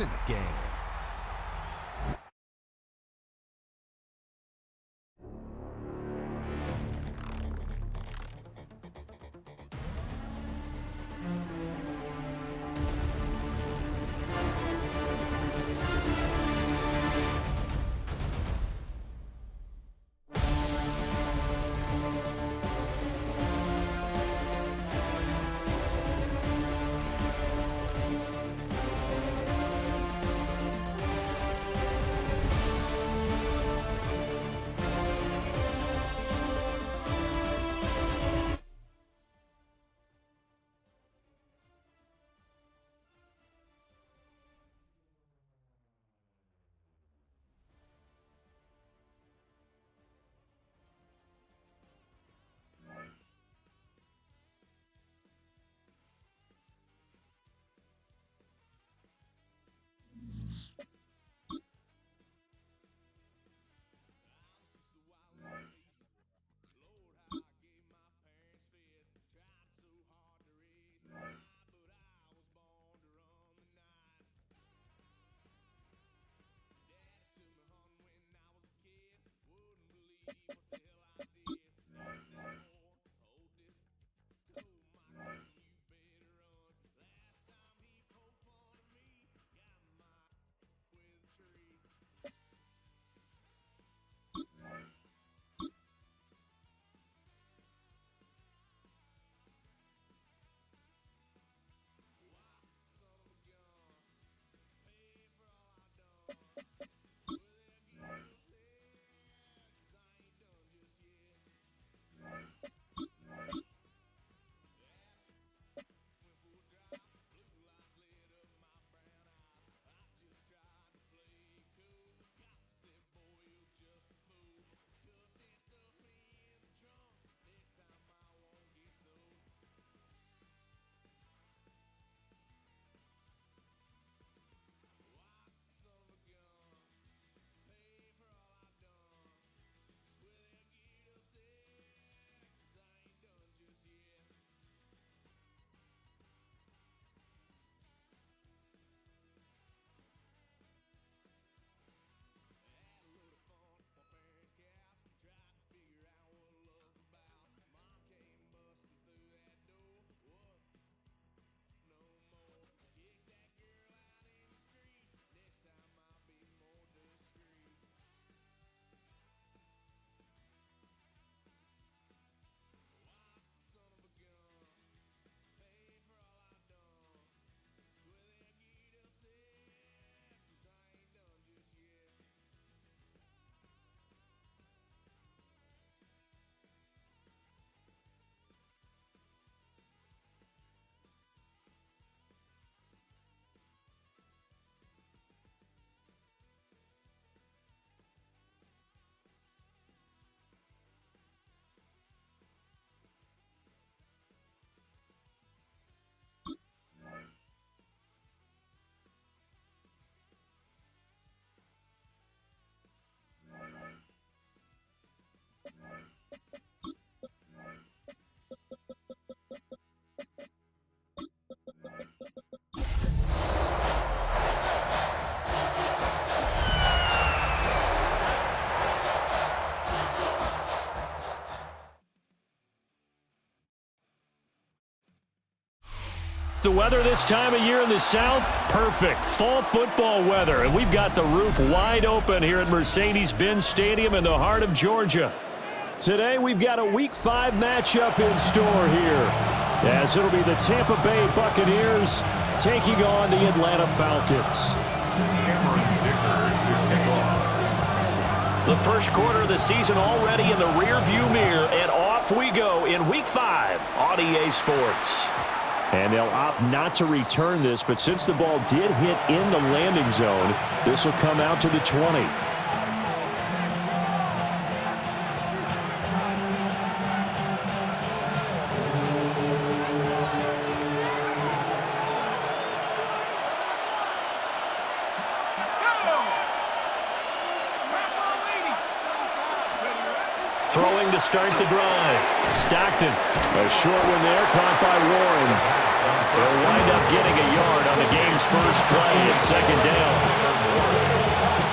in the game. The weather this time of year in the South, perfect. Fall football weather, and we've got the roof wide open here at Mercedes-Benz Stadium in the heart of Georgia. Today, we've got a Week 5 matchup in store here, as it'll be the Tampa Bay Buccaneers taking on the Atlanta Falcons. The first quarter of the season already in the rearview mirror, and off we go in Week 5 on EA Sports. And they'll opt not to return this, but since the ball did hit in the landing zone, this will come out to the 20. Throwing to start the drive. Stockton. A short one there, caught by Warren. They'll wind up getting a yard on the game's first play at second down.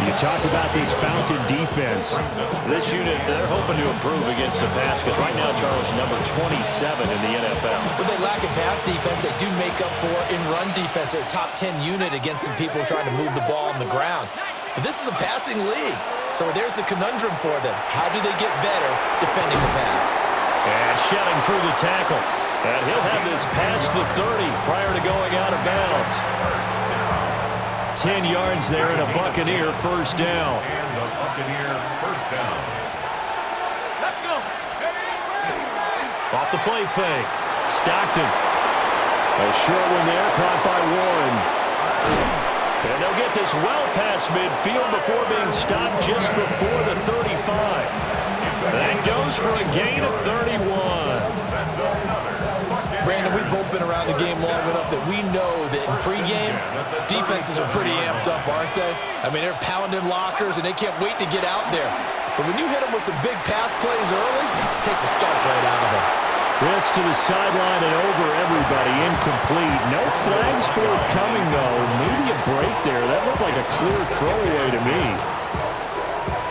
You talk about this Falcon defense. This unit, they're hoping to improve against the pass because right now, Charles, number 27 in the NFL. When they lack in pass defense, they do make up for in run defense. They're a top 10 unit against some people trying to move the ball on the ground. But this is a passing league, so there's a conundrum for them. How do they get better defending the pass? And shedding through the tackle. And he'll have this past the 30 prior to going out of bounds. 10 yards there and a Buccaneer first down. And the Buccaneer first down. Let's go. Off the play fake. Stockton. A short one there, caught by Warren. And they'll get this well past midfield before being stopped just before the 35. That goes for a gain of 31. Brandon, we've both been around the game long enough that we know that in pregame, defenses are pretty amped up, aren't they? I mean, they're pounding lockers, and they can't wait to get out there. But when you hit them with some big pass plays early, it takes the starch right out of them. This to the sideline and over everybody, incomplete. No flags forthcoming, though. Maybe a break there. That looked like a clear throwaway to me.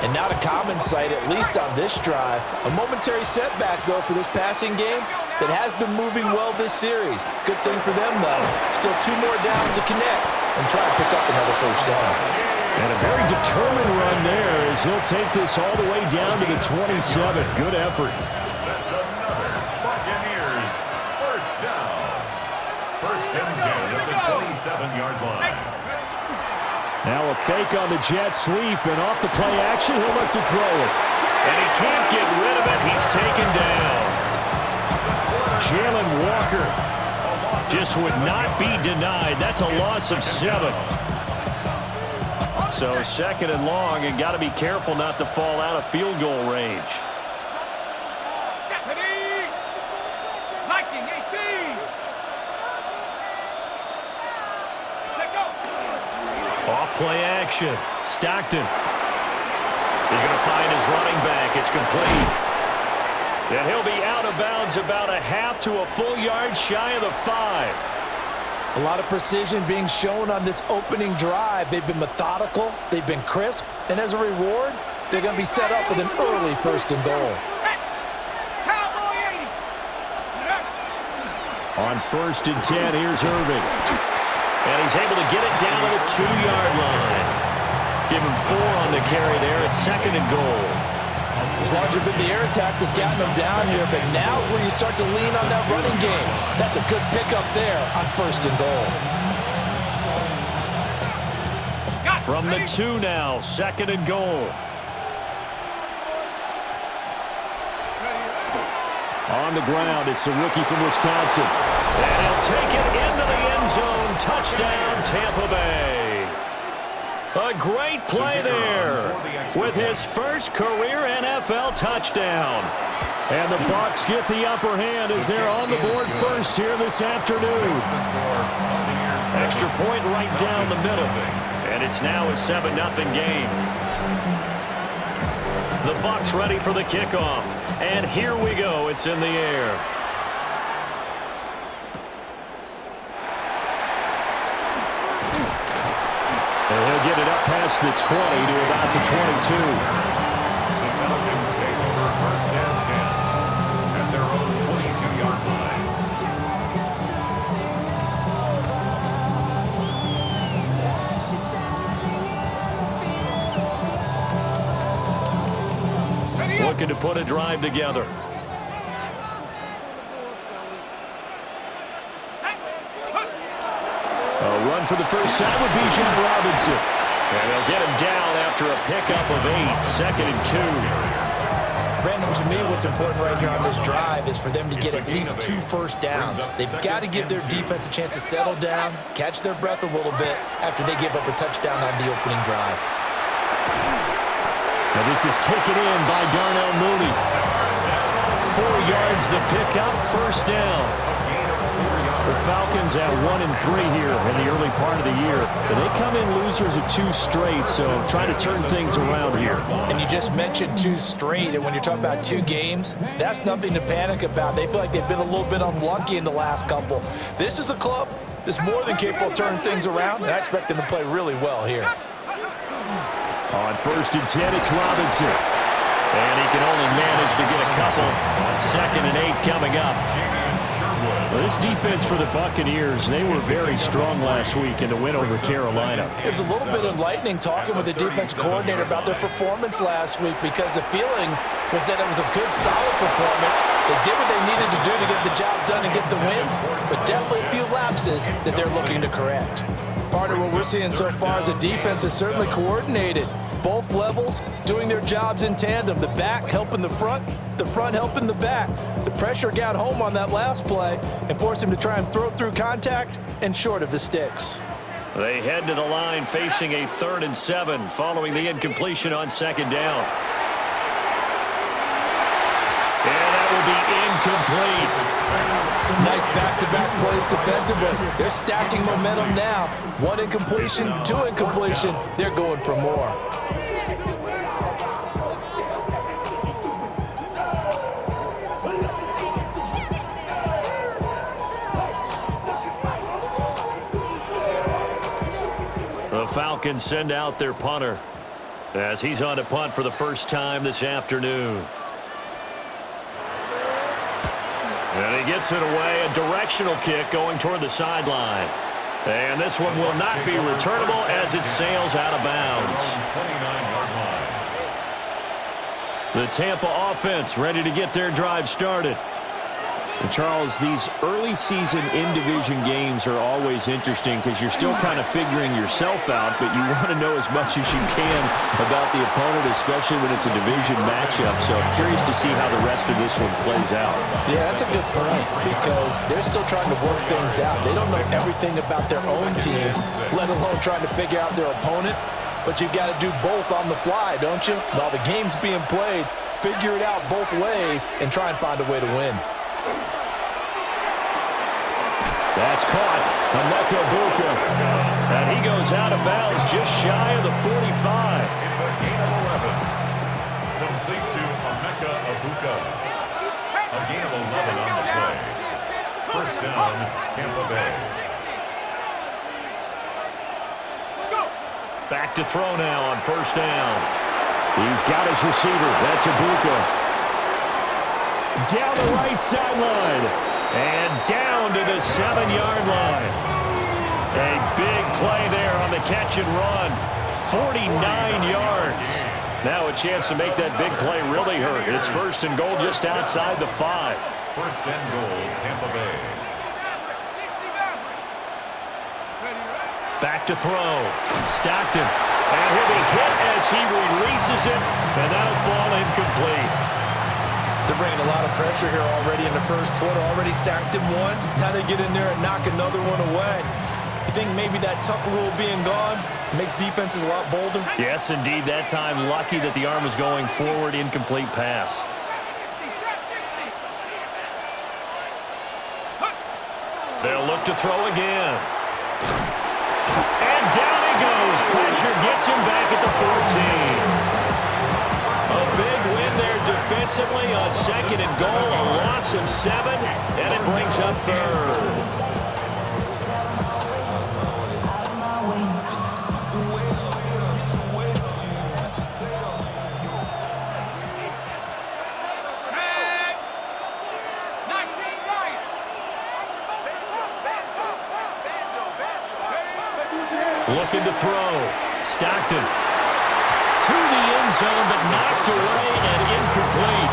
And not a common sight, at least on this drive. A momentary setback, though, for this passing game that has been moving well this series. Good thing for them, though. Still 2 more downs to connect and try to pick up another first down. And a very determined run there as he'll take this all the way down to the 27. Good effort. That's another Buccaneers first down. First and 10 at the 27-yard line. Now a fake on the jet sweep, and off the play action, he'll look to throw it. And he can't get rid of it. He's taken down. Jalen Walker just would not be denied. That's a loss of 7. So second and long, and got to be careful not to fall out of field goal range. Liking 18. Off play action. Stockton. He's going to find his running back. It's complete. And he'll be out of bounds about a half to a full yard shy of the 5. A lot of precision being shown on this opening drive. They've been methodical. They've been crisp. And as a reward, they're going to be set up with an early first and goal. Cowboy 80. On first and 10, here's Irving. And he's able to get it down to the 2-yard line. Give him 4 on the carry there at second and goal. It's largely been the air attack that's gotten them down here, but now is where you start to lean on that running game. That's a good pickup there on first and goal. From the 2 now, second and goal. On the ground, it's the rookie from Wisconsin. And he'll take it into the end zone. Touchdown, Tampa Bay. A great play there with his first career NFL touchdown. And the Bucs get the upper hand as they're on the board first here this afternoon. Extra point right down the middle. And it's now a 7-0 game. The Bucs ready for the kickoff. And here we go. It's in the air. And he'll get it up past the 20 to about the 22. The Falcons take over first and 10 at their own 22-yard line. Looking to put a drive together. A run for the first time with Bijan Robinson. And they'll get him down after a pickup of 8, second and 2. Brandon, to me, what's important right here on this drive is for them to get at least 2 first downs. They've got to give their defense a chance to settle down, catch their breath a little bit after they give up a touchdown on the opening drive. Now this is taken in by Darnell Mooney. 4 yards the pickup, first down. The Falcons at 1-3 here in the early part of the year. And they come in losers of 2 straight, so trying to turn things around here. And you just mentioned 2 straight, and when you're talking about 2 games, that's nothing to panic about. They feel like they've been a little bit unlucky in the last couple. This is a club that's more than capable of turning things around, and I expect them to play really well here. On 1st and 10, it's Robinson. And he can only manage to get a couple. 2nd and 8 coming up. Well, this defense for the Buccaneers, they were very strong last week in the win over Carolina. It was a little bit enlightening talking with the defense coordinator about their performance last week because the feeling was that it was a good, solid performance. They did what they needed to do to get the job done and get the win, but definitely a few lapses that they're looking to correct. Partner, what we're seeing so far is the defense is certainly coordinated. Both levels doing their jobs in tandem. The back helping the front helping the back. The pressure got home on that last play and forced him to try and throw through contact and short of the sticks. They head to the line facing a 3rd and 7 following the incompletion on 2nd down. And that will be incomplete. Nice back-to-back plays defensively. They're stacking momentum now. 1 incompletion, 2 incompletion. They're going for more. The Falcons send out their punter as he's on to punt for the first time this afternoon. And he gets it away, a directional kick going toward the sideline. And this one will not be returnable as it sails out of bounds. 29-yard line. The Tampa offense ready to get their drive started. And Charles, these early season in-division games are always interesting because you're still kind of figuring yourself out, but you want to know as much as you can about the opponent, especially when it's a division matchup. So I'm curious to see how the rest of this one plays out. Yeah, that's a good point because they're still trying to work things out. They don't know everything about their own team, let alone trying to figure out their opponent. But you've got to do both on the fly, don't you? While the game's being played, figure it out both ways and try and find a way to win. That's caught. Bucs. And he goes out of bounds just shy of the 45. It's a gain of 11. Complete to Bucs. A gain of 11 on the play. First down, Tampa Bay. Back to throw now on 1st down. He's got his receiver. That's Bucs. Down the right sideline. And down to the 7-yard line. A big play there on the catch and run. 49 yards. Now a chance to make that big play really hurt. It's 1st and goal just outside the 5. First and goal, Tampa Bay. Back to throw. Stockton. And he'll be hit as he releases it. And that'll fall incomplete. They're bringing a lot of pressure here already in the first quarter. Already sacked him once. Now they get in there and knock another one away. You think maybe that Tucker rule being gone makes defenses a lot bolder? Yes, indeed. That time, lucky that the arm was going forward. Incomplete pass. They'll look to throw again. And down he goes. Pressure gets him back at the 14. A big win there defensively on 2nd and goal. A loss of 7, and it brings up 3rd. Looking to throw. Stockton. To the end zone, but knocked away and incomplete.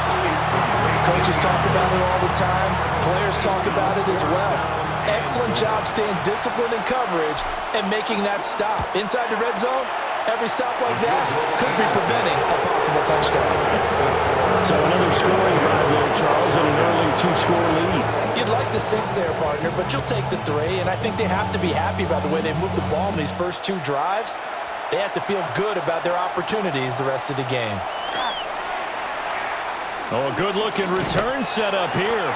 Coaches talk about it all the time. Players talk about it as well. Excellent job staying disciplined in coverage and making that stop. Inside the red zone, every stop like that could be preventing a possible touchdown. So another scoring drive there, Charles, and an early 2-score lead. You'd like the 6 there, partner, but you'll take the 3, and I think they have to be happy about the way they moved the ball in these first 2 drives. They have to feel good about their opportunities the rest of the game. Oh, a good-looking return set up here.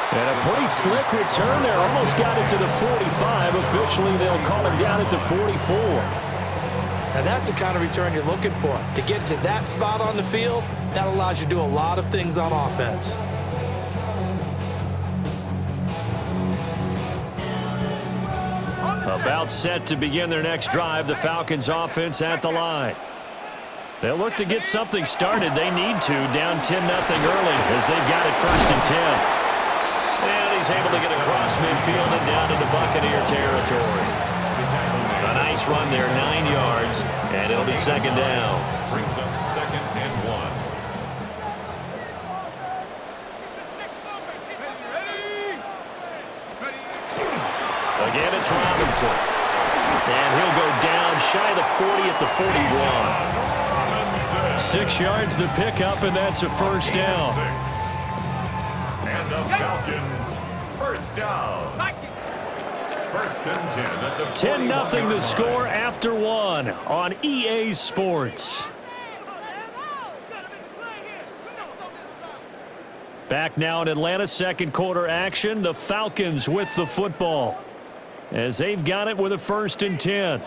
And a pretty slick return there. Almost got it to the 45. Officially, they'll call him down at the 44. Now that's the kind of return you're looking for. To get to that spot on the field, that allows you to do a lot of things on offense. About set to begin their next drive, the Falcons offense at the line. They'll look to get something started. They need to, down 10-0 early as they've got it 1st and 10. And he's able to get across midfield and down into Buccaneer territory. A nice run there, 9 yards, and it'll be 2nd down. Brings up 2nd and 1. Again, it's Robinson. And he'll go down shy of the 40 at the 41. 6 yards the pickup, and that's a 1st down. And the Falcons, 1st down. 1st and 10 at the 10-0 the score after 1 on EA Sports. Back now in Atlanta, 2nd quarter action. The Falcons with the football as they've got it with a 1st and 10.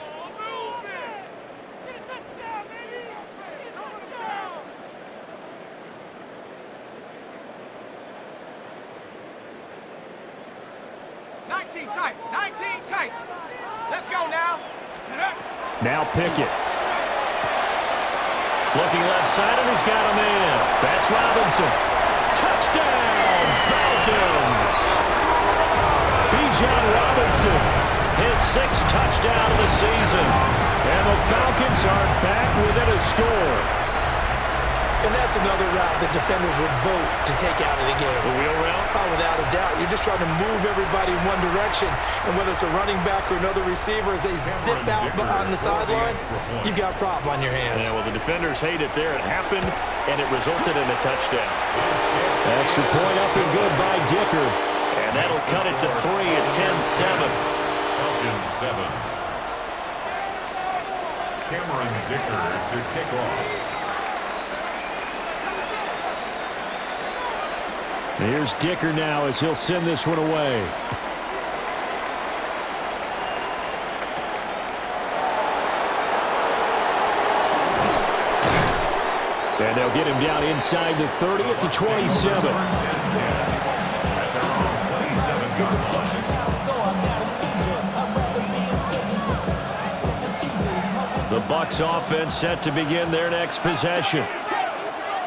Tight. Let's go now. Now Pickett. Looking left side, and he's got a man. That's Robinson. Touchdown, Falcons. Bijan Robinson, his 6th touchdown of the season. And the Falcons are back within a score. And that's another route that defenders would vote to take out of the game. The wheel route? Oh, without a doubt. You're just trying to move everybody in one direction. And whether it's a running back or another receiver, as they zip out on the sideline, you've got a problem on your hands. Yeah, well, the defenders hate it there. It happened, and it resulted in a touchdown. Extra point up and good by Dicker. And that'll cut it to 3 at 10-7. Falcons 7. Cameron Dicker to kick off. Here's Dicker now as he'll send this one away. And they'll get him down inside the 30 at the 27. The Bucs offense set to begin their next possession.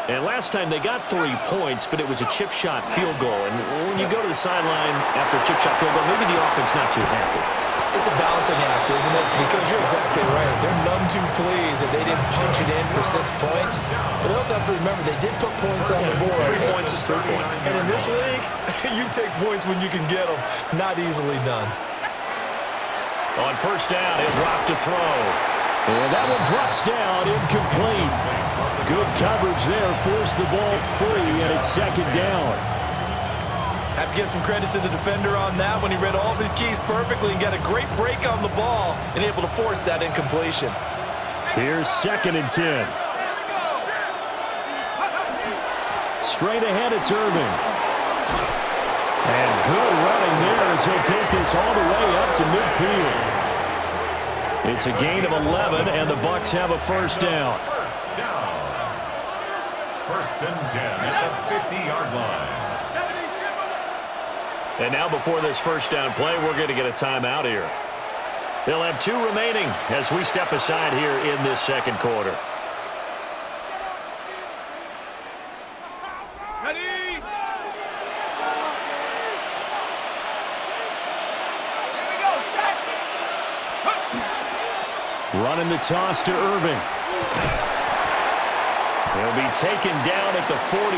And last time they got 3 points, but it was a chip shot field goal. And when you go to the sideline after a chip shot field goal, maybe the offense not too happy. It's a balancing act, isn't it? Because you're exactly right. They're none too pleased that they didn't punch it in for 6 points. But they also have to remember they did put points on the board. 3 points is 3 points. And in this league, you take points when you can get them. Not easily done. On 1st down, he'll drop to throw. And that one drops down, incomplete. Good coverage there, forced the ball free, and it's 2nd down. Have to give some credit to the defender on that when he read all of his keys perfectly and got a great break on the ball and able to force that incompletion. Here's 2nd and 10. Straight ahead, it's Irving. And good running there as he'll take this all the way up to midfield. It's a gain of 11, and the Bucs have a 1st down. 1st and 10 at the 50-yard line. And now before this 1st down play, we're going to get a timeout here. They'll have 2 remaining as we step aside here in this 2nd quarter. Ready? Here we go, set. Running the toss to Irving. He'll be taken down at the 48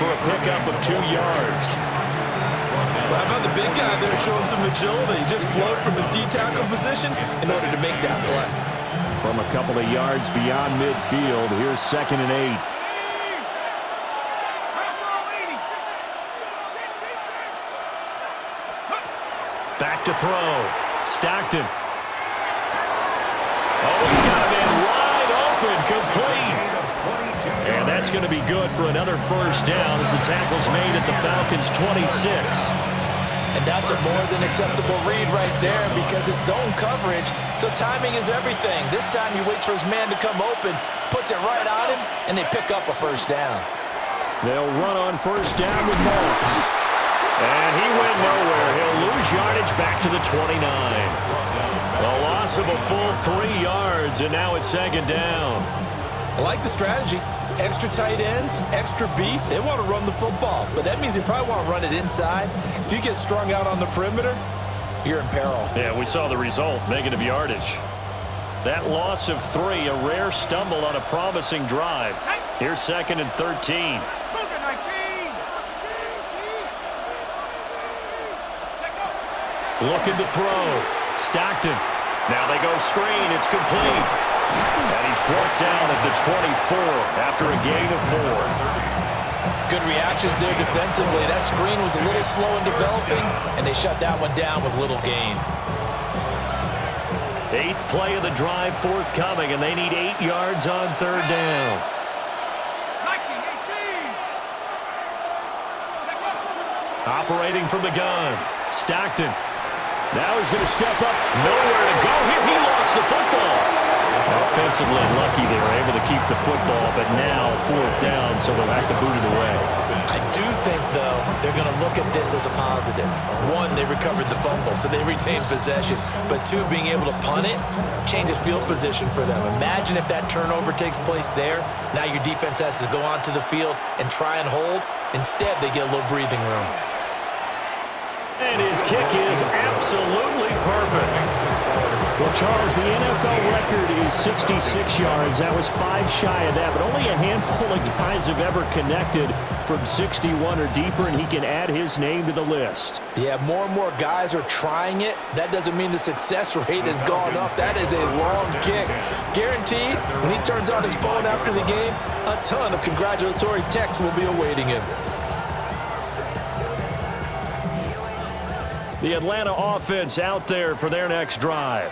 for a pickup of 2 yards. Well, how about the big guy there showing some agility? He just float from his D-tackle position in order to make that play. From a couple of yards beyond midfield, here's 2nd and 8. Back to throw. Stockton. Oh, he's got a man wide open, complete. And that's that's going to be good for another first down as the tackle's made at the Falcons' 26. And that's a more than acceptable read right there because it's zone coverage, so timing is everything. This time he waits for his man to come open, puts it right on him, and they pick up a first down. They'll run on first down with Bucs. And he went nowhere. He'll lose yardage back to the 29. A loss of a full 3 yards, and now it's second down. I like the strategy. Extra tight ends, extra beef. They want to run the football, but that means they probably want to run it inside. If you get strung out on the perimeter, you're in peril. Yeah, we saw the result, negative yardage. That loss of 3, a rare stumble on a promising drive. Here's second and 13. Looking to throw. Stockton. Now they go screen. It's complete. And he's brought down at the 24 after a gain of 4. Good reactions there defensively. That screen was a little slow in developing, and they shut that one down with little gain. 8th play of the drive forthcoming, and they need 8 yards on third down. Operating from the gun. Stockton. Now he's going to step up. Nowhere to go here. He lost the football. Offensively lucky they were able to keep the football, but now 4th down, so they'll have to boot it away. I do think, though, they're going to look at this as a positive. 1, they recovered the fumble, so they retained possession. But 2, being able to punt it changes field position for them. Imagine if that turnover takes place there. Now your defense has to go onto the field and try and hold. Instead, they get a little breathing room. And his kick is absolutely perfect. Well, Charles, the NFL record is 66 yards. That was 5 shy of that, but only a handful of guys have ever connected from 61 or deeper, and he can add his name to the list. Yeah, more and more guys are trying it. That doesn't mean the success rate has gone up. That is a long kick. Guaranteed, when he turns on his phone after the game, a ton of congratulatory texts will be awaiting him. The Atlanta offense out there for their next drive.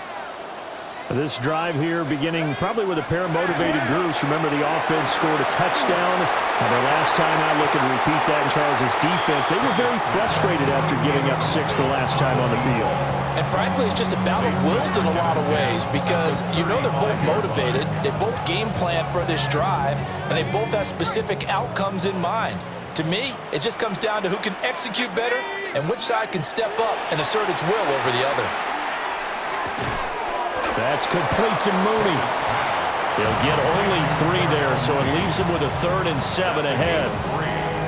This drive here beginning probably with a pair of motivated groups. Remember, the offense scored a touchdown. Now, the last time I look and repeat that in Charles's defense, they were very frustrated after giving up 6 the last time on the field. And frankly, it's just a battle of wills in a lot of ways because you know they're both motivated. They both game plan for this drive, and they both have specific outcomes in mind. To me, it just comes down to who can execute better and which side can step up and assert its will over the other. That's complete to Mooney. They'll get only 3 there, so it leaves them with a 3rd and 7 ahead.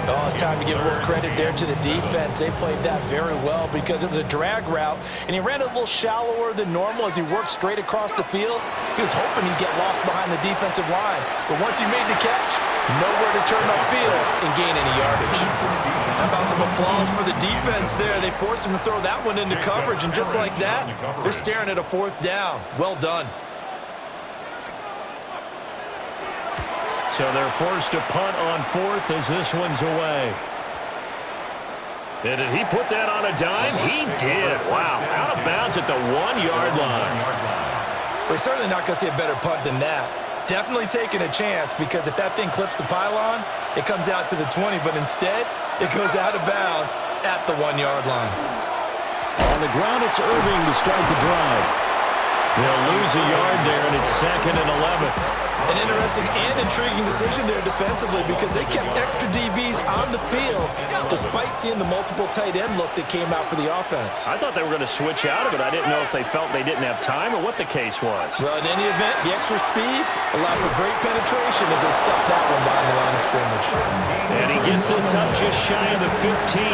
Oh, it's time to give a little credit there to the defense. They played that very well because it was a drag route, and he ran a little shallower than normal as he worked straight across the field. He was hoping he'd get lost behind the defensive line, but once he made the catch, nowhere to turn upfield and gain any yardage. How about some applause for the defense there? They forced him to throw that one into coverage, and just like that, they're staring at a 4th down. Well done. So they're forced to punt on 4th as this one's away. And did he put that on a dime? He did. Wow. Out of bounds at the 1-yard line. We're certainly not going to see a better punt than that. Definitely taking a chance because if that thing clips the pylon, it comes out to the 20, but instead, it goes out of bounds at the 1-yard line. On the ground, it's Irving to start the drive. They'll lose a yard there, and it's 2nd and 11. An interesting and intriguing decision there defensively because they kept extra DBs on the field despite seeing the multiple tight end look that came out for the offense. I thought they were going to switch out of it. I didn't know if they felt they didn't have time or what the case was. Well, in any event, the extra speed allowed for great penetration as they stuffed that one behind the line of scrimmage. And he gets us up just shy of the 15.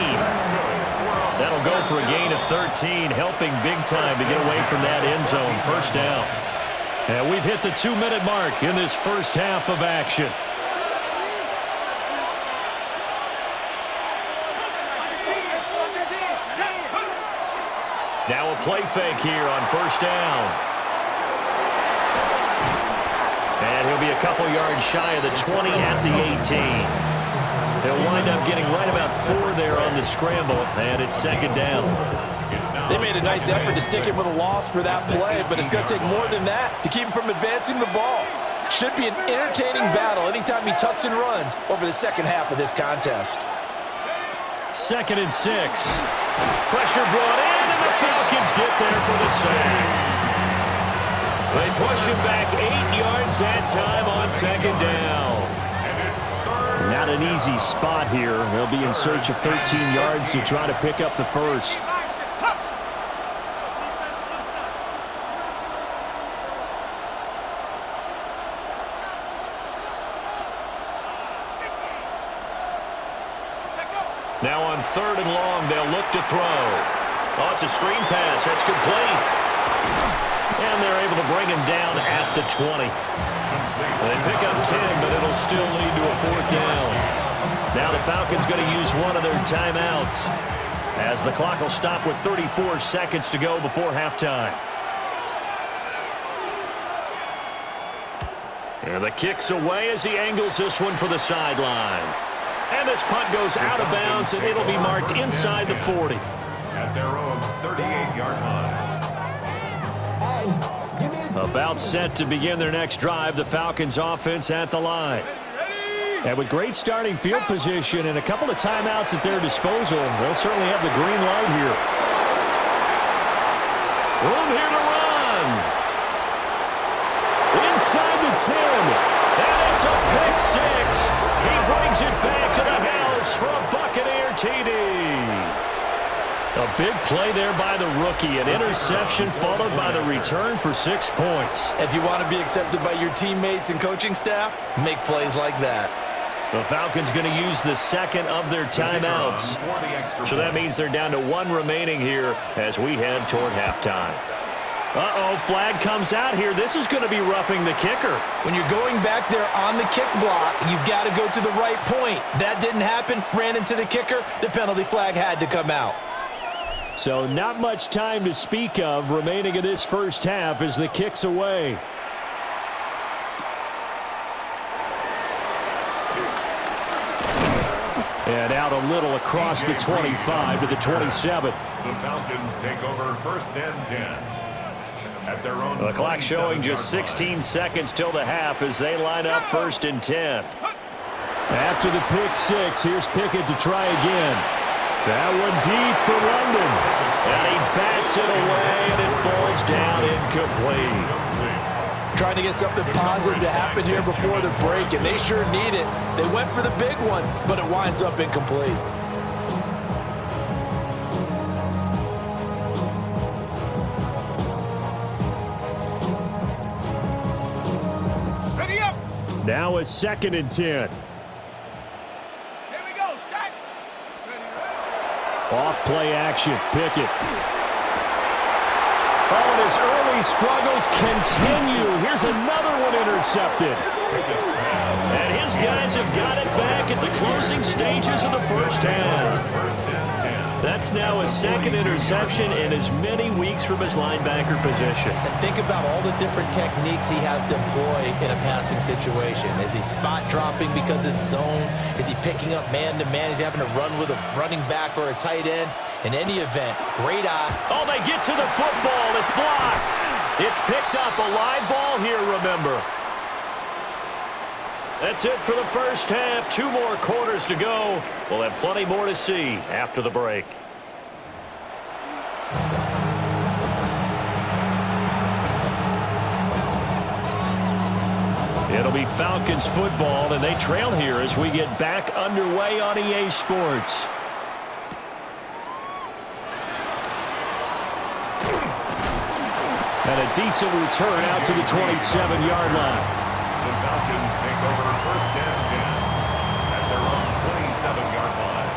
That'll go for a gain of 13, helping big time to get away from that end zone. First down. And we've hit the 2-minute mark in this first half of action. Now a play fake here on first down. And he'll be a couple yards shy of the 20 at the 18. They'll wind up getting right about 4 there on the scramble, and it's second down. They made a nice effort to stick him with a loss for that play, but it's going to take more than that to keep him from advancing the ball. Should be an entertaining battle anytime he tucks and runs over the second half of this contest. 2nd and 6. Pressure brought in, and the Falcons get there for the sack. They push him back 8 yards that time on 2nd down. Not an easy spot here. They'll be in search of 13 yards to try to pick up the first. Now on 3rd and long, they'll look to throw. Oh, it's a screen pass. That's complete. And they're able to bring him down at the 20. They pick up 10, but it'll still lead to a 4th down. Now the Falcons going to use one of their timeouts, as the clock will stop with 34 seconds to go before halftime. And the kick's away as he angles this one for the sideline. And this punt goes out of bounds, and it'll be marked inside the 40. At their own 38-yard line. About set to begin their next drive, the Falcons offense at the line. And with great starting field position and a couple of timeouts at their disposal, they'll certainly have the green light here. Room here to run. Inside the 10. And it's a pick 6. He brings it back to the house for a Buccaneer TD. A big play there by the rookie. An interception followed by the return for 6 points. If you want to be accepted by your teammates and coaching staff, make plays like that. The Falcons going to use the 2nd of their timeouts. So that means they're down to 1 remaining here as we head toward halftime. Uh-oh, flag comes out here. This is going to be roughing the kicker. When you're going back there on the kick block, you've got to go to the right point. That didn't happen. Ran into the kicker. The penalty flag had to come out. So not much time to speak of remaining in this first half as the kick's away. And out a little across the 25 to the 27. The Falcons take over 1st and 10. At their own the clock showing just 16 seconds till the half as they line up 1st and 10. After the pick 6, here's Pickett to try again. That one deep for London. And he bats it away, and it falls down incomplete. Trying to get something positive to happen here before the break, and they sure need it. They went for the big one, but it winds up incomplete. Ready up. Now a 2nd and 10. Here we go, Shaq. Ready. Off play action, Pickett. Oh, and his early struggles continue. Here's another one intercepted. And his guys have got it back at the closing stages of the first half. That's now his 2nd interception in as many weeks from his linebacker position. And think about all the different techniques he has to employ in a passing situation. Is he spot dropping because it's zone? Is he picking up man-to-man? Is he having to run with a running back or a tight end? In any event, great eye. Oh, they get to the football. It's blocked. It's picked up. A live ball here, remember. That's it for the first half. 2 more quarters to go. We'll have plenty more to see after the break. It'll be Falcons football, and they trail here as we get back underway on EA Sports. And a decent return out to the 27-yard line. The Falcons take over 1st and 10 at their own 27-yard line.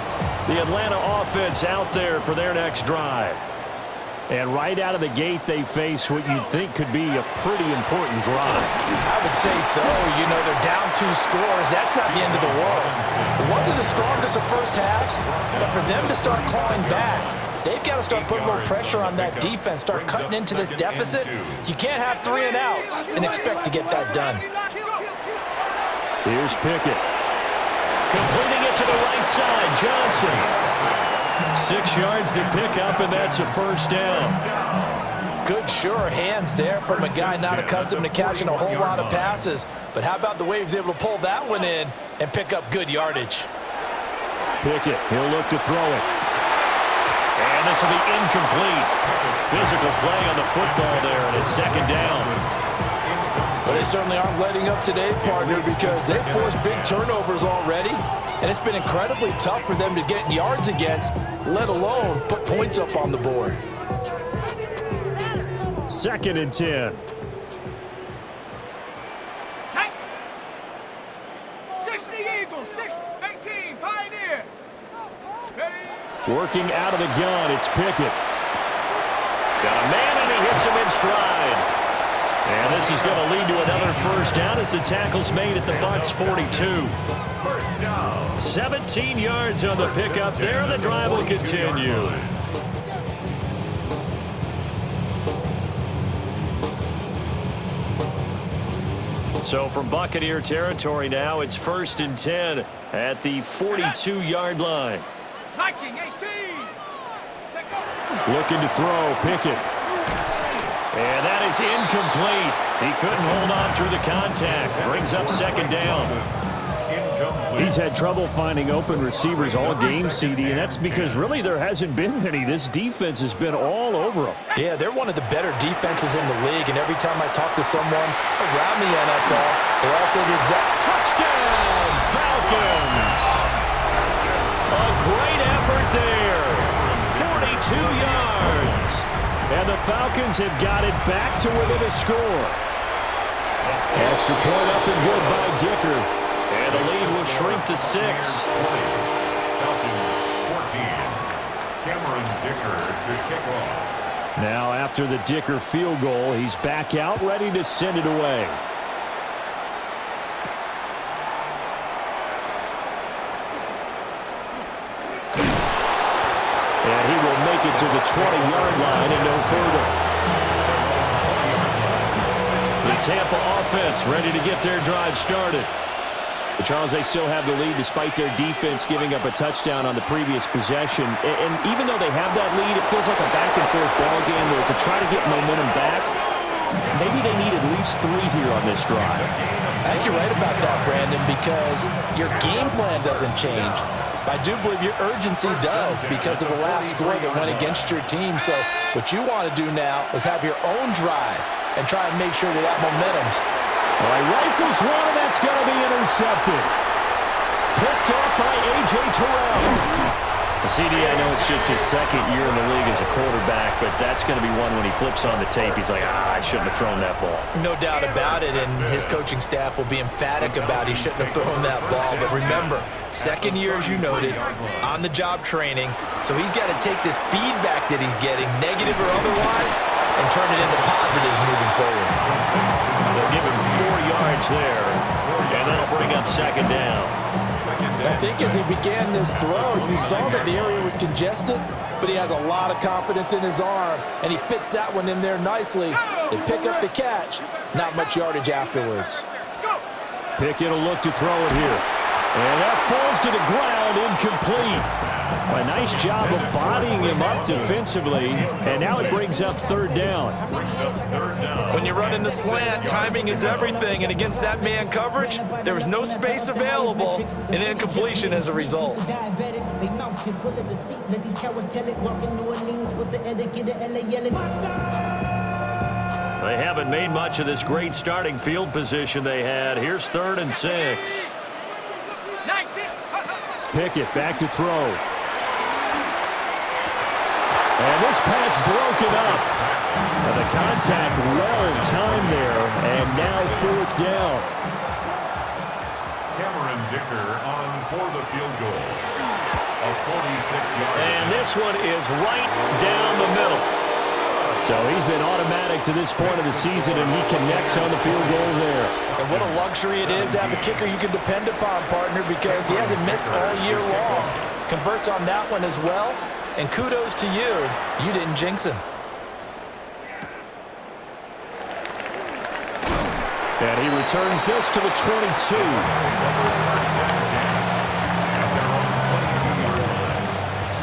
The Atlanta offense out there for their next drive. And right out of the gate, they face what you'd think could be a pretty important drive. I would say so. You know, they're down 2 scores. That's not the end of the world. It wasn't the strongest of first halves, but for them to start clawing back, they've got to start putting more pressure on that defense, start cutting into this deficit. You can't have 3 and outs and expect to get that done. Here's Pickett. Completing it to the right side, Johnson. 6 yards to pick up, and that's a first down. Good, sure hands there from a guy not accustomed to catching a whole lot of passes. But how about the way he was able to pull that one in and pick up good yardage? Pickett, he'll look to throw it. And this will be incomplete. Physical play on the football there, and it's second down. But they certainly aren't letting up today, partner, because they've forced big turnovers already. And it's been incredibly tough for them to get yards against, let alone put points up on the board. 2nd and 10. Check. 60 Eagles, 6-18 Pioneer. Ready? Working out of the gun, it's Pickett. Got a man, and he hits him in stride. And this is going to lead to another first down as the tackle's made at the Bucs 42. First down. 17 yards on the pickup there, and the drive will continue. So from Buccaneer territory now, it's 1st and 10 at the 42-yard line. Hiking 18. Check go. Looking to throw, Pickett. And that is incomplete. He couldn't hold on through the contact. Brings up second down. He's had trouble finding open receivers all game, CD, and that's because really there hasn't been many. This defense has been all over them. Yeah, they're one of the better defenses in the league, and every time I talk to someone around the NFL, they all say the exact Touchdown, Falcons! A great effort there. 42 yards. And the Falcons have got it back to within a score. Extra point up and good by Dicker. And the lead will shrink to 6. Falcons 14. Cameron Dicker to kick off. Now after the Dicker field goal, he's back out ready to send it away. And he will make it to the 20-yard line and no further. The Tampa offense ready to get their drive started. But Charles, they still have the lead despite their defense giving up a touchdown on the previous possession. And even though they have that lead, it feels like a back-and-forth ball game where to try to get momentum back, maybe they need at least 3 here on this drive. I think you're right about that, Brandon, because your game plan doesn't change. I do believe your urgency does because of the last score that went against your team. So what you want to do now is have your own drive and try and make sure that momentum's. All right, rifles one, and that's going to be intercepted. Picked up by A.J. Terrell. CD, I know it's just his 2nd year in the league as a quarterback, but that's going to be one when he flips on the tape. He's like, I shouldn't have thrown that ball. No doubt about it, and his coaching staff will be emphatic about he shouldn't have thrown that ball. But remember, 2nd year, as you noted, on-the-job training, so he's got to take this feedback that he's getting, negative or otherwise, and turn it into positives moving forward. They'll give him 4 yards there, and that'll bring up second down. I think as he began this throw, you saw that the area was congested, but he has a lot of confidence in his arm, and he fits that one in there nicely. They pick up the catch, not much yardage afterwards. Pickett will look to throw it here. And that falls to the ground, incomplete. A nice job of bodying him up defensively, and now it brings up 3rd down. When you run in the slant, timing is everything, and against that man coverage, there was no space available, and incompletion as a result. They haven't made much of this great starting field position they had. Here's 3rd and 6. Pickett back to throw. And this pass broken up. And the contact well timed there. And now 4th down. Cameron Dicker on for the field goal. A 46-yard. And this one is right down the middle. So he's been automatic to this point of the season, and he connects on the field goal there. And what a luxury it is to have a kicker you can depend upon, partner, because he hasn't missed all year long. Converts on that one as well, and kudos to you. You didn't jinx him. And he returns this to the 22.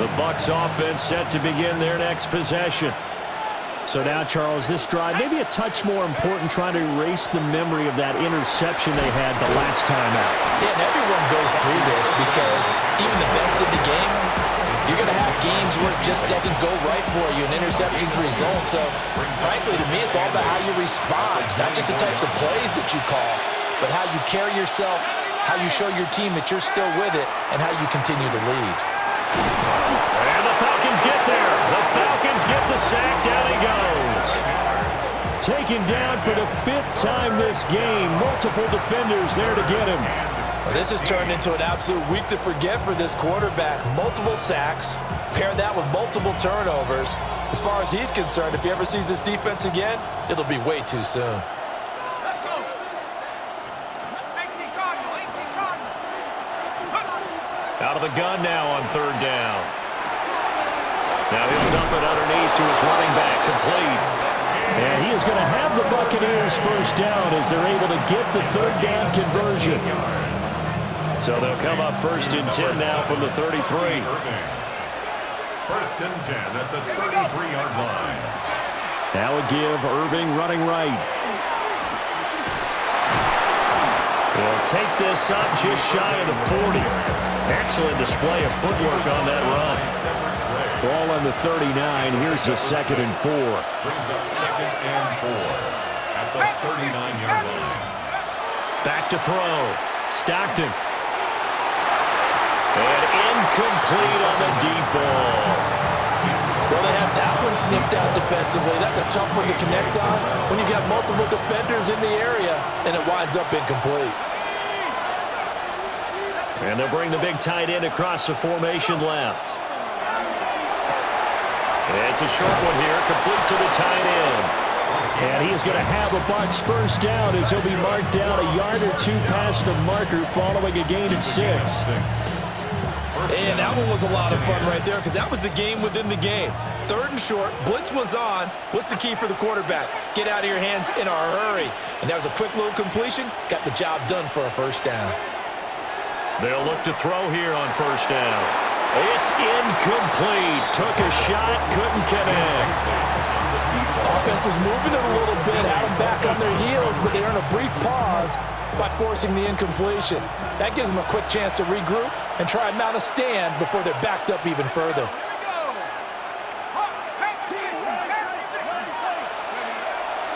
The Bucs offense set to begin their next possession. So now, Charles, this drive maybe a touch more important, trying to erase the memory of that interception they had the last time out. Yeah, and everyone goes through this because even the best in the game, you're going to have games where it just doesn't go right for you, and interceptions result. So, frankly, to me, it's all about how you respond, not just the types of plays that you call, but how you carry yourself, how you show your team that you're still with it, and how you continue to lead. And the Falcons get there. The Falcons get the sack. Down he goes. Taken down for the 5th time this game. Multiple defenders there to get him. Well, this has turned into an absolute week to forget for this quarterback. Multiple sacks, pair that with multiple turnovers. As far as he's concerned, if he ever sees this defense again, it'll be way too soon. Let's go. 18 Cardinal, 18 Cardinal. Out of the gun now on 3rd down. Now he'll dump it underneath to his running back, complete. And he is going to have the Buccaneers 1st down as they're able to get the 3rd down conversion. So they'll come up 1st and 10 now from the 33. 1st and 10 at the 33-yard line. Now a give, Irving running right. They'll take this up just shy of the 40. Excellent display of footwork on that run. Ball on the 39. Here's the 2nd and 4. Brings up 2nd and 4 at the 39-yard line. Back to throw. Stockton. And incomplete on the deep ball. Well, they have that one snipped out defensively. That's a tough one to connect on when you got multiple defenders in the area, and it winds up incomplete. And they'll bring the big tight end across the formation left. It's a short one here, complete to the tight end. And he is going to have a Bucs 1st down as he'll be marked down a yard or 2 past the marker following a gain of 6. And that one was a lot of fun right there because that was the game within the game. 3rd and short, blitz was on. What's the key for the quarterback? Get out of your hands in a hurry. And that was a quick little completion. Got the job done for a 1st down. They'll look to throw here on 1st down. It's incomplete. Took a shot, couldn't connect. Offense was moving it a little bit, had them back on their heels, but they earn a brief pause by forcing the incompletion. That gives them a quick chance to regroup and try and mount a stand before they're backed up even further.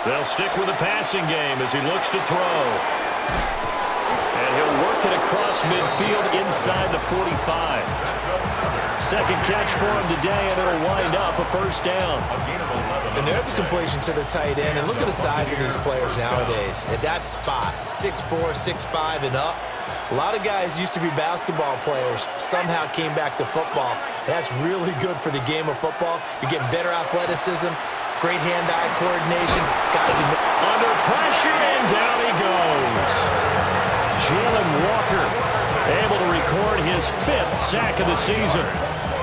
They'll stick with the passing game as he looks to throw. And he'll work it across midfield inside the 45. 2nd catch for him today, and it'll wind up a 1st down. And there's a completion to the tight end. And look at the size of these players nowadays. At that spot, 6'4", 6'5", and up. A lot of guys used to be basketball players, somehow came back to football. And that's really good for the game of football. You're getting better athleticism, great hand-eye coordination. Guys who under pressure, and down he goes. Jalen Walker able to record his 5th sack of the season.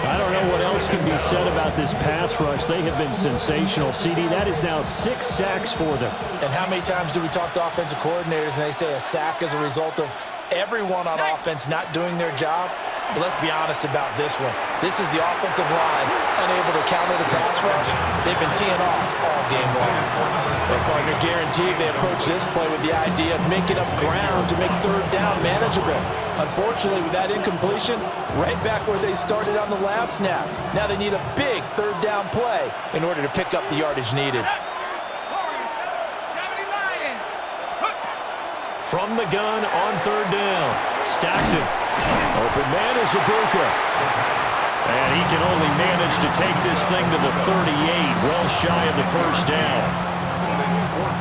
I don't know what else can be said about this pass rush. They have been sensational. CD, that is now 6 sacks for them. And how many times do we talk to offensive coordinators and they say a sack is a result of everyone on offense not doing their job? But let's be honest about this one. This is the offensive line unable to counter the pass rush. They've been teeing off all game long. Their partner guaranteed they approach this play with the idea of making up ground to make 3rd down manageable. Unfortunately, with that incompletion, right back where they started on the last snap. Now they need a big 3rd down play in order to pick up the yardage needed. From the gun on 3rd down. Stockton. Open man is Ibuka. And he can only manage to take this thing to the 38, well shy of the 1st down.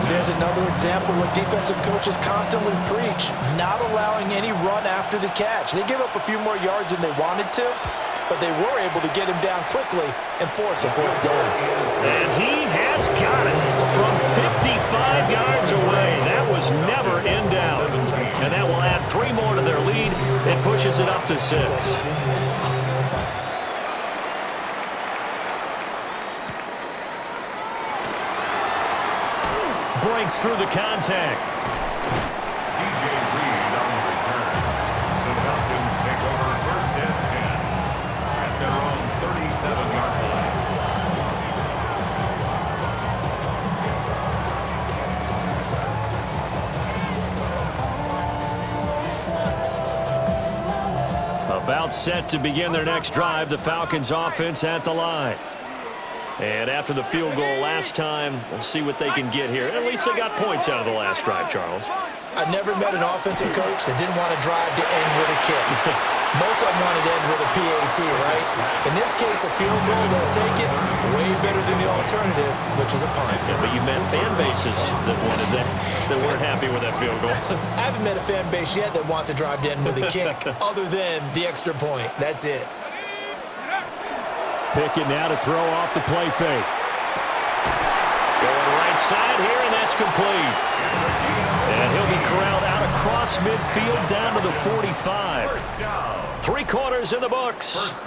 There's another example what defensive coaches constantly preach, not allowing any run after the catch. They give up a few more yards than they wanted to, but they were able to get him down quickly and force a 4th down. And he has got it from 55 yards away. That was never in doubt. And that will add 3 more to their lead. It pushes it up to 6. Breaks through the contact. DJ Reed on the return. The Falcons take over 1st and 10 at their own 37-yard line. about set to begin their next drive. The Falcons offense at the line. And after the field goal last time, we'll see what they can get here. At least they got points out of the last drive, Charles. I never met an offensive coach that didn't want to drive to end with a kick. Most of them wanted to end with a PAT, right? In this case, a field goal, they'll take it. Way better than the alternative, which is a punt. Yeah, but you met fan bases that wanted that weren't happy with that field goal. I haven't met a fan base yet that wants to drive to end with a kick, other than the extra point. That's it. Pickett now to throw off the play fake. Going right side here, and that's complete. And he'll be corralled out across midfield down to the 45. 3 quarters in the books.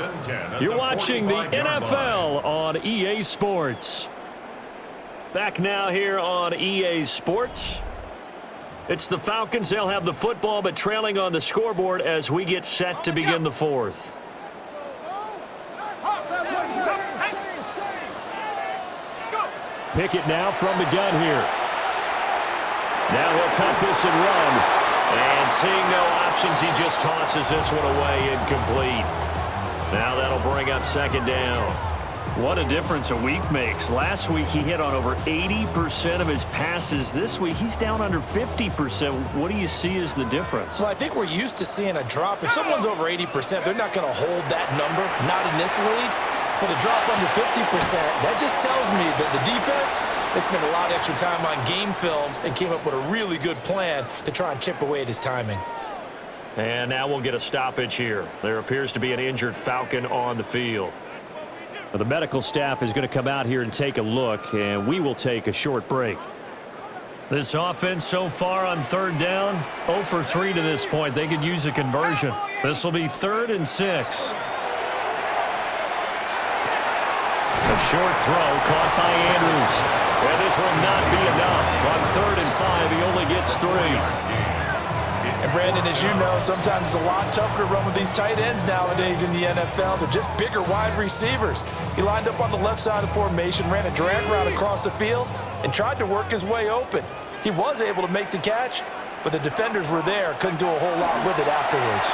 You're watching the NFL on EA Sports. Back now here on EA Sports. It's the Falcons. They'll have the football, but trailing on the scoreboard as we get set to begin the 4th. Pickett now from the gun here. Now he'll tuck this and run. And seeing no options, he just tosses this one away, incomplete. Now that'll bring up 2nd down. What a difference a week makes. Last week he hit on over 80% of his passes. This week he's down under 50%. What do you see as the difference? Well, I think we're used to seeing a drop. If someone's over 80%, they're not going to hold that number, not in this league. But a drop under 50%, that just tells me that the defense has spent a lot of extra time on game films and came up with a really good plan to try and chip away at his timing. And now we'll get a stoppage here. There appears to be an injured Falcon on the field. Well, the medical staff is going to come out here and take a look, and we will take a short break. This offense so far on 3rd down, 0 for 3 to this point. They could use a conversion. This will be 3rd and 6. A short throw caught by Andrews. And this will not be enough. On 3rd and 5, he only gets 3. And Brandon, as you know, sometimes it's a lot tougher to run with these tight ends nowadays in the NFL. They're just bigger wide receivers. He lined up on the left side of formation, ran a drag route across the field, and tried to work his way open. He was able to make the catch, but the defenders were there, couldn't do a whole lot with it afterwards.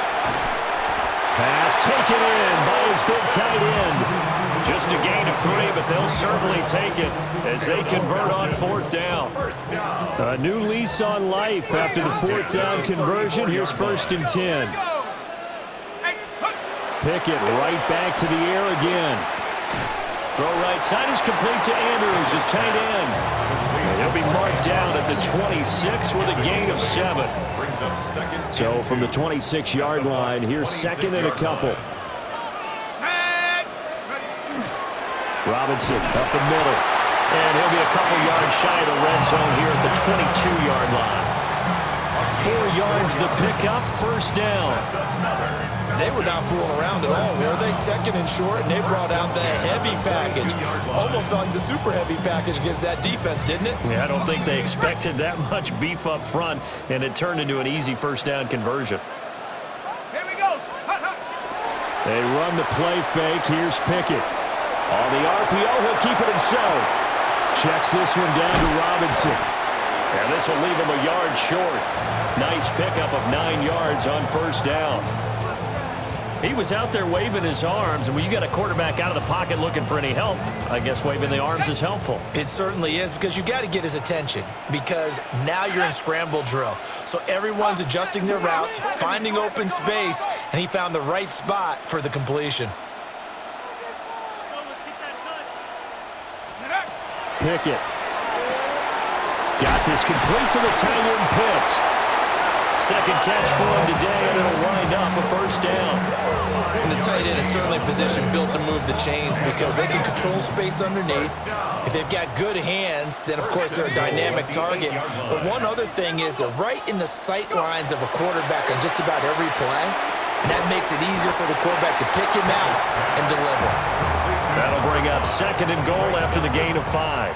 Pass taken in by his big tight end. Just a gain of 3, but they'll certainly take it as they convert on 4th down. A new lease on life after the 4th down conversion. Here's 1st and 10. Pickett right back to the air again. Throw right side is complete to Andrews, his tight end. He'll be marked down at the 26 with a gain of 7. So from the 26-yard line, here's 2nd and a couple. Robinson up the middle. And he'll be a couple yards shy of the red zone here at the 22-yard line. 4 yards the pickup, 1st down. They were not fooling around at all, were they? 2nd and short, and they brought out the heavy package. Almost like the super heavy package against that defense, didn't it? Yeah, I don't think they expected that much beef up front, and it turned into an easy 1st down conversion. Here we go. They run the play fake. Here's Pickett. On the RPO, he'll keep it himself. Checks this one down to Robinson. And this will leave him a yard short. Nice pickup of 9 yards on 1st down. He was out there waving his arms, and when you got a quarterback out of the pocket looking for any help, I guess waving the arms is helpful. It certainly is, because you got to get his attention, because now you're in scramble drill. So everyone's adjusting their routes, finding open space, and he found the right spot for the completion. Pickett. Got this complete to the tight end Pitts. 2nd catch for him today, and it'll wind up a 1st down. And the tight end is certainly a position built to move the chains because they can control space underneath. If they've got good hands, then of course they're a dynamic target. But one other thing is they're right in the sight lines of a quarterback on just about every play. And that makes it easier for the quarterback to pick him out and deliver. That'll bring up 2nd and goal after the gain of 5.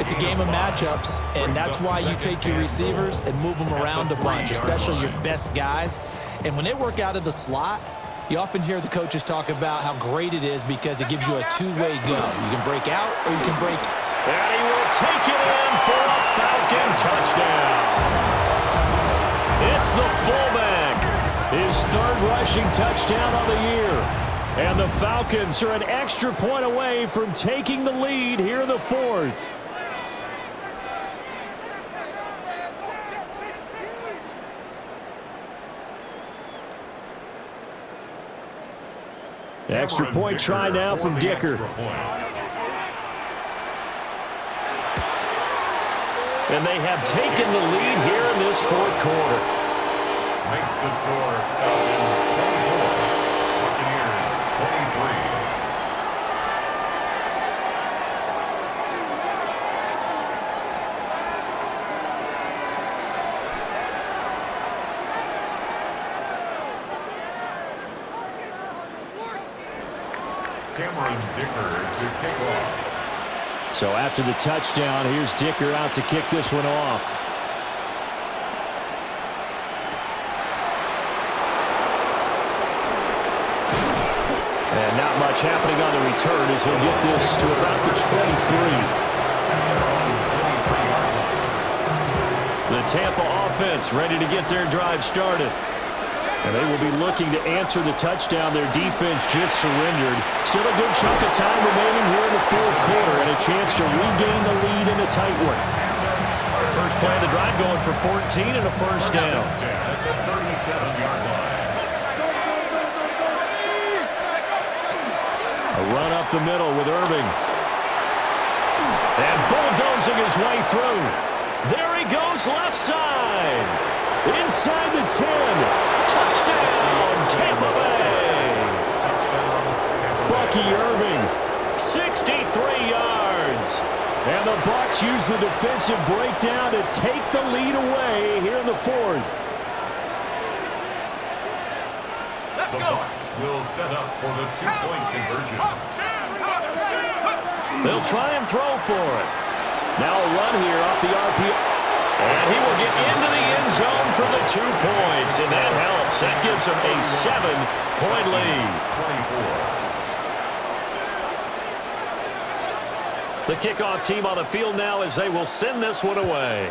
It's a game of matchups, and that's why you take your receivers and move them around a bunch, especially your best guys. And when they work out of the slot, you often hear the coaches talk about how great it is because it gives you a two-way go. You can break out or you can break. And he will take it in for a Falcon touchdown. It's the fullback. His third rushing touchdown on the year. And the Falcons are an extra point away from taking the lead here in the fourth. Extra point try now from Dicker. And they have taken the lead here in this fourth quarter. Makes the score Falcons 24, Buccaneers 23. Cameron Dicker to kick off. So after the touchdown, here's Dicker out to kick this one off. And not much happening on the return as he'll get this to about the 23. The Tampa offense ready to get their drive started. And they will be looking to answer the touchdown their defense just surrendered. Still a good chunk of time remaining here in the fourth quarter and a chance to regain the lead in a tight one. First play of the drive going for 14 and a first down. At the 37-yard line. A run up the middle with Irving. And bulldozing his way through. There he goes left side. Inside the 10. Touchdown, Tampa Bay. Bucky Irving, 63 yards. And the Bucs use the defensive breakdown to take the lead away here in the fourth. The Bucs will set up for the two-point conversion. They'll try and throw for it. Now a run here off the RPO. And he will get into the end zone for the 2 points, and that helps. That gives him a 7-point lead. The kickoff team on the field now as they will send this one away.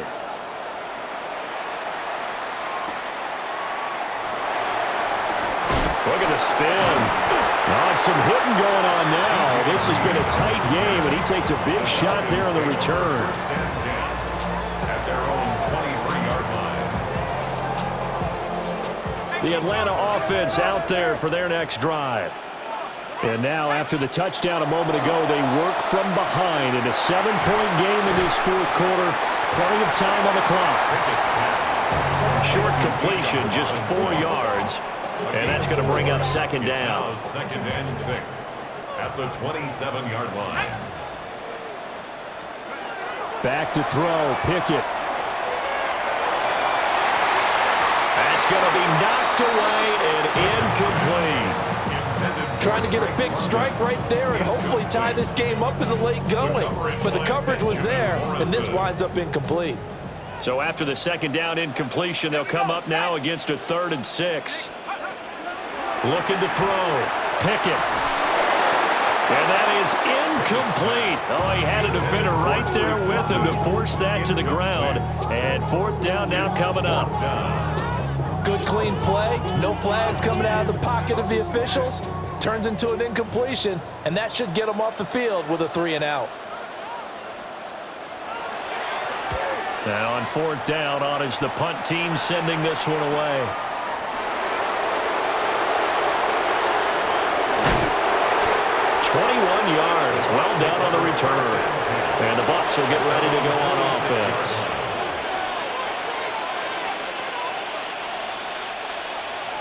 Look at the spin. Oh, some hitting going on now. This has been a tight game, and he takes a big shot there on the return. The Atlanta offense out there for their next drive. And now, after the touchdown a moment ago, they work from behind in a 7-point game in this fourth quarter. Plenty of time on the clock. Short completion, just 4 yards. And that's going to bring up second down. Second and 6 at the 27-yard line. Back to throw, Pickett. That's going to be knocked away and incomplete. Trying to get a big strike right there and hopefully tie this game up in the late going. But the coverage was there, and this winds up incomplete. So after the second down incompletion, they'll come up now against a 3rd and 6. Looking to throw. Pickett. And that is incomplete. Oh, he had a defender right there with him to force that to the ground. And 4th down now coming up. Good, clean play. No flags coming out of the pocket of the officials. Turns into an incompletion, and that should get them off the field with a 3-and-out. Now on 4th down, on is the punt team sending this one away. Yards, well down on the return. And the Bucs will get ready to go on offense.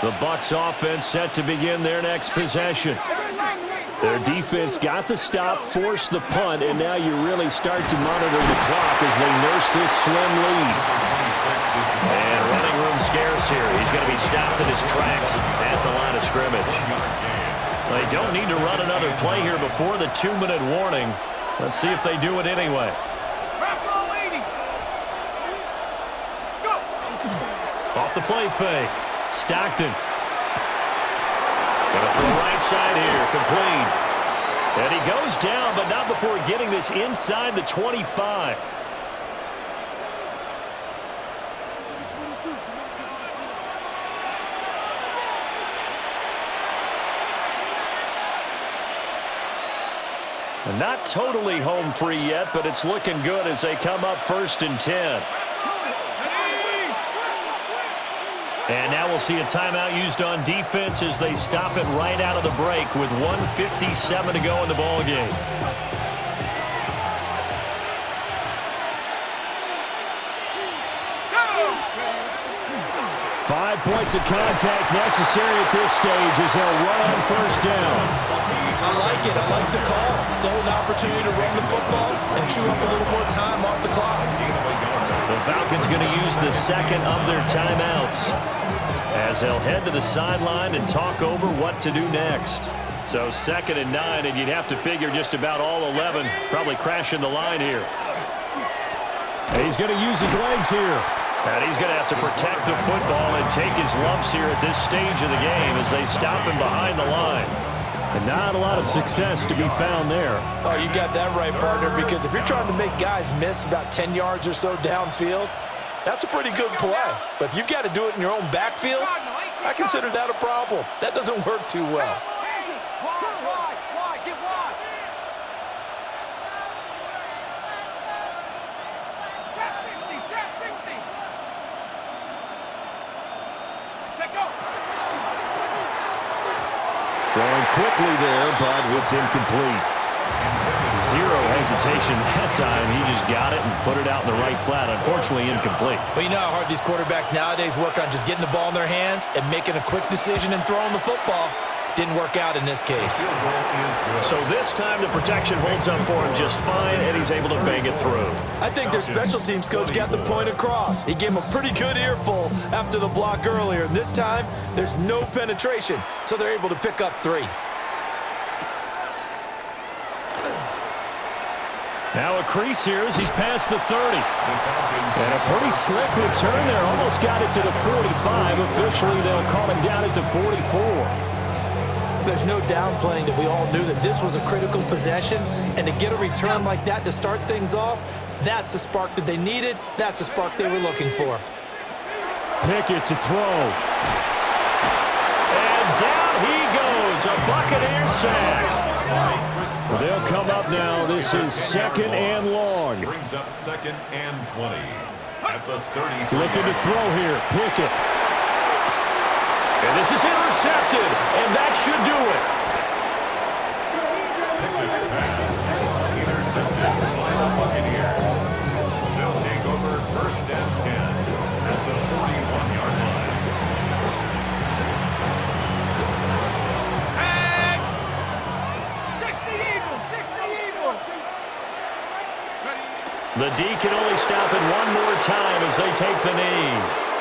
The Bucs offense set to begin their next possession. Their defense got the stop, forced the punt, and now you really start to monitor the clock as they nurse this slim lead. And running room scarce here. He's going to be stopped in his tracks at the line of scrimmage. They don't need to run another play here before the 2-minute warning. Let's see if they do it anyway. Off the play fake. Stockton. Gonna throw right side here. Complete. And he goes down, but not before getting this inside the 25. And not totally home free yet, but it's looking good as they come up 1st and 10. And now we'll see a timeout used on defense as they stop it right out of the break with 1:57 to go in the ballgame. 5 points of contact necessary at this stage as they'll run on 1st down. I like it. I like the call. Still an opportunity to run the football and chew up a little more time off the clock. The Falcons going to use the second of their timeouts as they'll head to the sideline and talk over what to do next. So 2nd and 9, and you'd have to figure just about all 11 probably crashing the line here. And he's going to use his legs here. And he's going to have to protect the football and take his lumps here at this stage of the game as they stop him behind the line. And not a lot of success to be found there. Oh, you got that right, partner, because if you're trying to make guys miss about 10 yards or so downfield, that's a pretty good play. But if you've got to do it in your own backfield, I consider that a problem. That doesn't work too well. Throwing quickly there, but it's incomplete. Zero hesitation that time. He just got it and put it out in the right flat. Unfortunately, incomplete. Well, you know how hard these quarterbacks nowadays work on just getting the ball in their hands and making a quick decision and throwing the football. Didn't work out in this case. So this time the protection holds up for him just fine, and he's able to bang it through. I think their special teams coach got the point across. He gave him a pretty good earful after the block earlier. And this time, there's no penetration, so they're able to pick up 3. Now a crease here as he's past the 30. And a pretty slick return there. Almost got it to the 45. Officially, they'll call him down at the 44. There's no downplaying that we all knew that this was a critical possession, and to get a return like that to start things off, that's the spark that they needed. That's the spark they were looking for. Pickett to throw. And down he goes, a Buccaneer sack. They'll come up now. This is 2nd and long. Brings up 2nd and 20 at the 30. Looking to throw here. Pickett. And this is intercepted, and that should do it. Pickett's pass intercepted by the Buccaneers. They'll take over 1st and 10 at the 41-yard line. Tag! 60 Eagles! 60 Eagles! The D can only stop it one more time as they take the knee.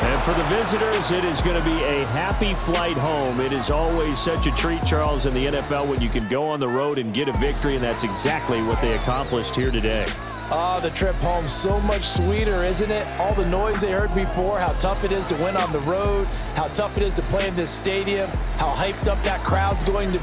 And for the visitors, it is going to be a happy flight home. It is always such a treat, Charles, in the NFL when you can go on the road and get a victory, and that's exactly what they accomplished here today. Oh, the trip home so much sweeter, isn't it? All the noise they heard before, how tough it is to win on the road, how tough it is to play in this stadium, how hyped up that crowd's going to be.